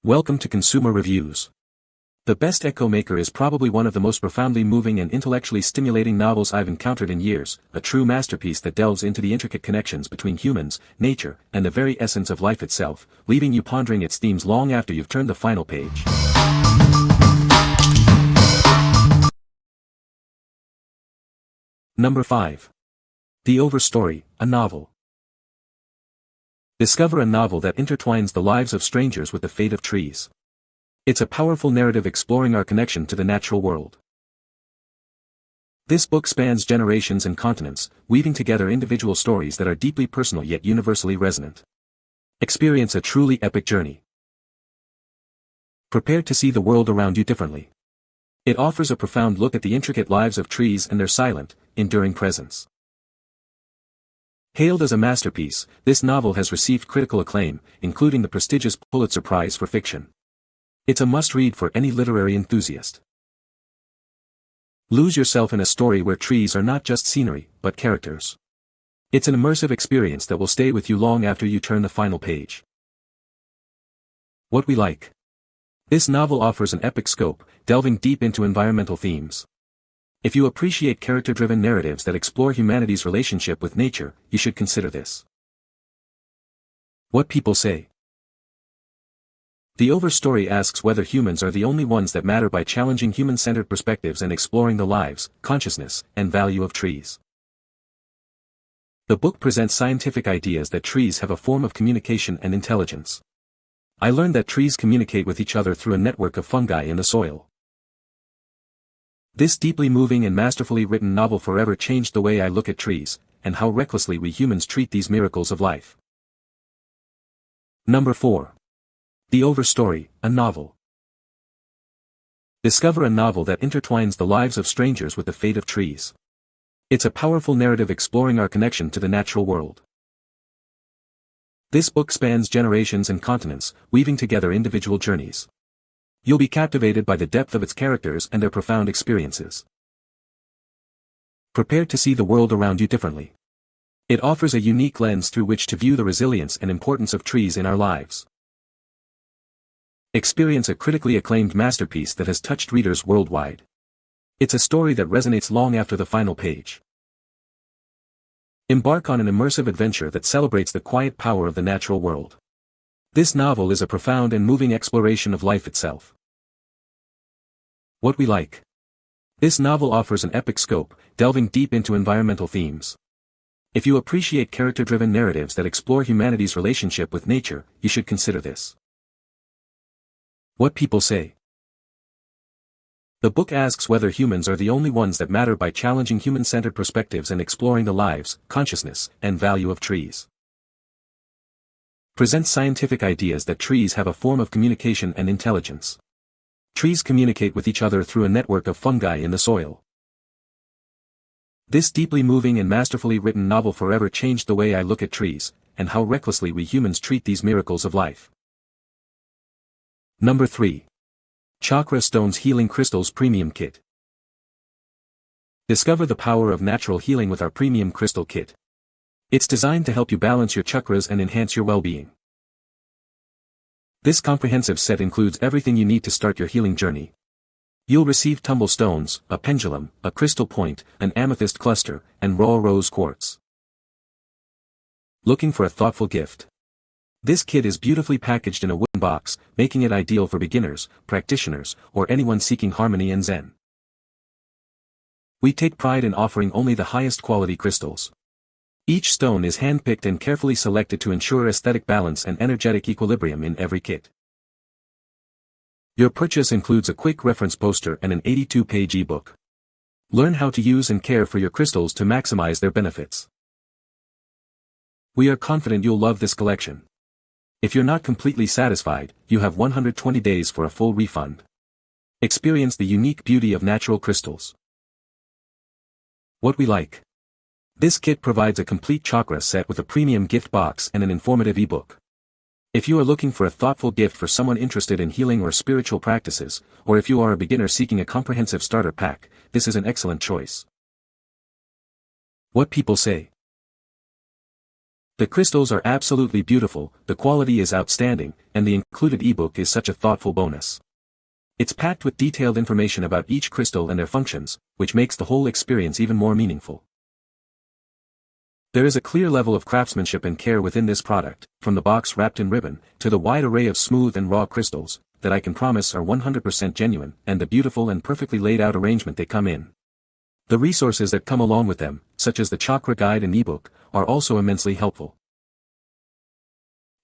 Welcome to Consumer Reviews. The Best Echo Maker is probably one of the most profoundly moving and intellectually stimulating novels I've encountered in years, a true masterpiece that delves into the intricate connections between humans, nature, and the very essence of life itself, leaving you pondering its themes long after you've turned the final page. Number 5. The Overstory, a novel. Discover a novel that intertwines the lives of strangers with the fate of trees. It's a powerful narrative exploring our connection to the natural world. This book spans generations and continents, weaving together individual stories that are deeply personal yet universally resonant. Experience a truly epic journey. Prepare to see the world around you differently. It offers a profound look at the intricate lives of trees and their silent, enduring presence. Hailed as a masterpiece, this novel has received critical acclaim, including the prestigious Pulitzer Prize for Fiction. It's a must-read for any literary enthusiast. Lose yourself in a story where trees are not just scenery, but characters. It's an immersive experience that will stay with you long after you turn the final page. What we like. This novel offers an epic scope, delving deep into environmental themes. If you appreciate character-driven narratives that explore humanity's relationship with nature, you should consider this. What people say. The Overstory asks whether humans are the only ones that matter by challenging human-centered perspectives and exploring the lives, consciousness, and value of trees. The book presents scientific ideas that trees have a form of communication and intelligence. I learned that trees communicate with each other through a network of fungi in the soil. This deeply moving and masterfully written novel forever changed the way I look at trees, and how recklessly we humans treat these miracles of life. Number 4. The Overstory, a novel. Discover a novel that intertwines the lives of strangers with the fate of trees. It's a powerful narrative exploring our connection to the natural world. This book spans generations and continents, weaving together individual journeys. You'll be captivated by the depth of its characters and their profound experiences. Prepare to see the world around you differently. It offers a unique lens through which to view the resilience and importance of trees in our lives. Experience a critically acclaimed masterpiece that has touched readers worldwide. It's a story that resonates long after the final page. Embark on an immersive adventure that celebrates the quiet power of the natural world. This novel is a profound and moving exploration of life itself. What we like. This novel offers an epic scope, delving deep into environmental themes. If you appreciate character-driven narratives that explore humanity's relationship with nature, you should consider this. What people say. The book asks whether humans are the only ones that matter by challenging human-centered perspectives and exploring the lives, consciousness, and value of trees. Presents scientific ideas that trees have a form of communication and intelligence. Trees communicate with each other through a network of fungi in the soil. This deeply moving and masterfully written novel forever changed the way I look at trees, and how recklessly we humans treat these miracles of life. Number 3. Chakra Stones Healing Crystals Premium Kit. Discover the power of natural healing with our Premium Crystal Kit. It's designed to help you balance your chakras and enhance your well-being. This comprehensive set includes everything you need to start your healing journey. You'll receive tumble stones, a pendulum, a crystal point, an amethyst cluster, and raw rose quartz. Looking for a thoughtful gift? This kit is beautifully packaged in a wooden box, making it ideal for beginners, practitioners, or anyone seeking harmony and zen. We take pride in offering only the highest quality crystals. Each stone is hand-picked and carefully selected to ensure aesthetic balance and energetic equilibrium in every kit. Your purchase includes a quick reference poster and an 82-page ebook. Learn how to use and care for your crystals to maximize their benefits. We are confident you'll love this collection. If you're not completely satisfied, you have 120 days for a full refund. Experience the unique beauty of natural crystals. What we like. This kit provides a complete chakra set with a premium gift box and an informative ebook. If you are looking for a thoughtful gift for someone interested in healing or spiritual practices, or if you are a beginner seeking a comprehensive starter pack, this is an excellent choice. What people say. The crystals are absolutely beautiful, the quality is outstanding, and the included ebook is such a thoughtful bonus. It's packed with detailed information about each crystal and their functions, which makes the whole experience even more meaningful. There is a clear level of craftsmanship and care within this product, from the box wrapped in ribbon, to the wide array of smooth and raw crystals, that I can promise are 100% genuine, and the beautiful and perfectly laid out arrangement they come in. The resources that come along with them, such as the Chakra guide and ebook, are also immensely helpful.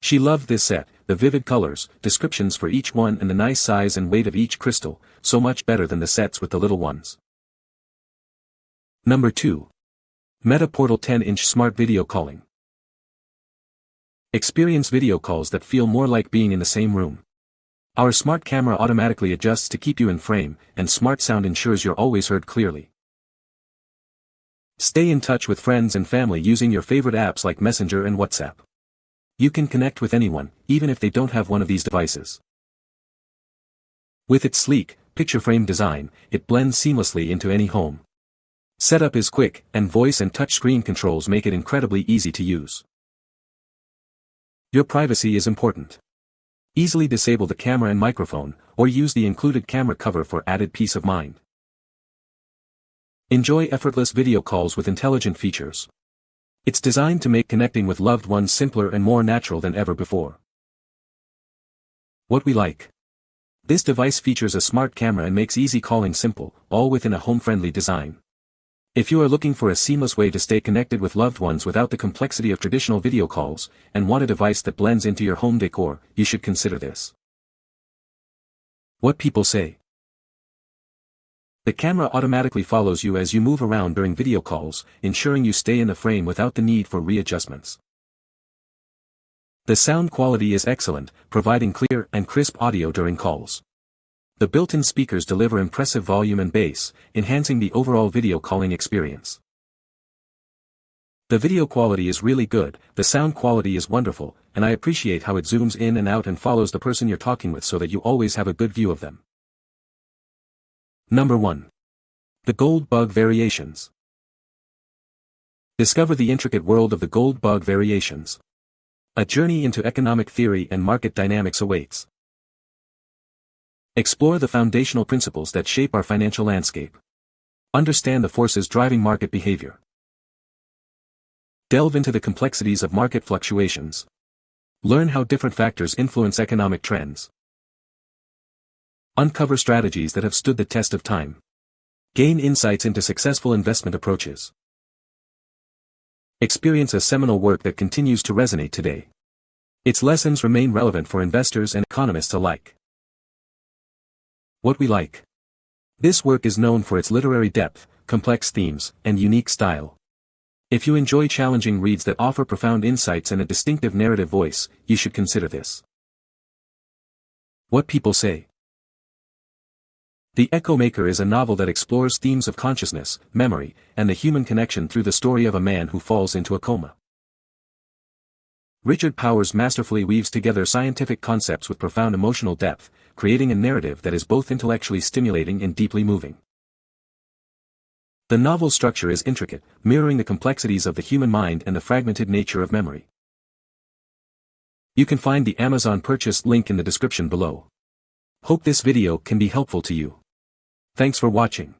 She loved this set, the vivid colors, descriptions for each one and the nice size and weight of each crystal, so much better than the sets with the little ones. Number 2. Meta Portal 10-inch Smart Video Calling. Experience video calls that feel more like being in the same room. Our smart camera automatically adjusts to keep you in frame, and smart sound ensures you're always heard clearly. Stay in touch with friends and family using your favorite apps like Messenger and WhatsApp. You can connect with anyone, even if they don't have one of these devices. With its sleek, picture frame design, it blends seamlessly into any home. Setup is quick, and voice and touchscreen controls make it incredibly easy to use. Your privacy is important. Easily disable the camera and microphone, or use the included camera cover for added peace of mind. Enjoy effortless video calls with intelligent features. It's designed to make connecting with loved ones simpler and more natural than ever before. What we like. This device features a smart camera and makes easy calling simple, all within a home-friendly design. If you are looking for a seamless way to stay connected with loved ones without the complexity of traditional video calls, and want a device that blends into your home decor, you should consider this. What people say. The camera automatically follows you as you move around during video calls, ensuring you stay in the frame without the need for readjustments. The sound quality is excellent, providing clear and crisp audio during calls. The built-in speakers deliver impressive volume and bass, enhancing the overall video calling experience. The video quality is really good, the sound quality is wonderful, and I appreciate how it zooms in and out and follows the person you're talking with so that you always have a good view of them. Number 1. The Gold Bug Variations. Discover the intricate world of the gold bug variations. A journey into economic theory and market dynamics awaits. Explore the foundational principles that shape our financial landscape. Understand the forces driving market behavior. Delve into the complexities of market fluctuations. Learn how different factors influence economic trends. Uncover strategies that have stood the test of time. Gain insights into successful investment approaches. Experience a seminal work that continues to resonate today. Its lessons remain relevant for investors and economists alike. What we like. This work is known for its literary depth, complex themes, and unique style. If you enjoy challenging reads that offer profound insights and a distinctive narrative voice, you should consider this. What people say. The Echo Maker is a novel that explores themes of consciousness, memory, and the human connection through the story of a man who falls into a coma. Richard Powers masterfully weaves together scientific concepts with profound emotional depth, creating a narrative that is both intellectually stimulating and deeply moving. The novel's structure is intricate, mirroring the complexities of the human mind and the fragmented nature of memory. You can find the Amazon purchase link in the description below. Hope this video can be helpful to you. Thanks for watching.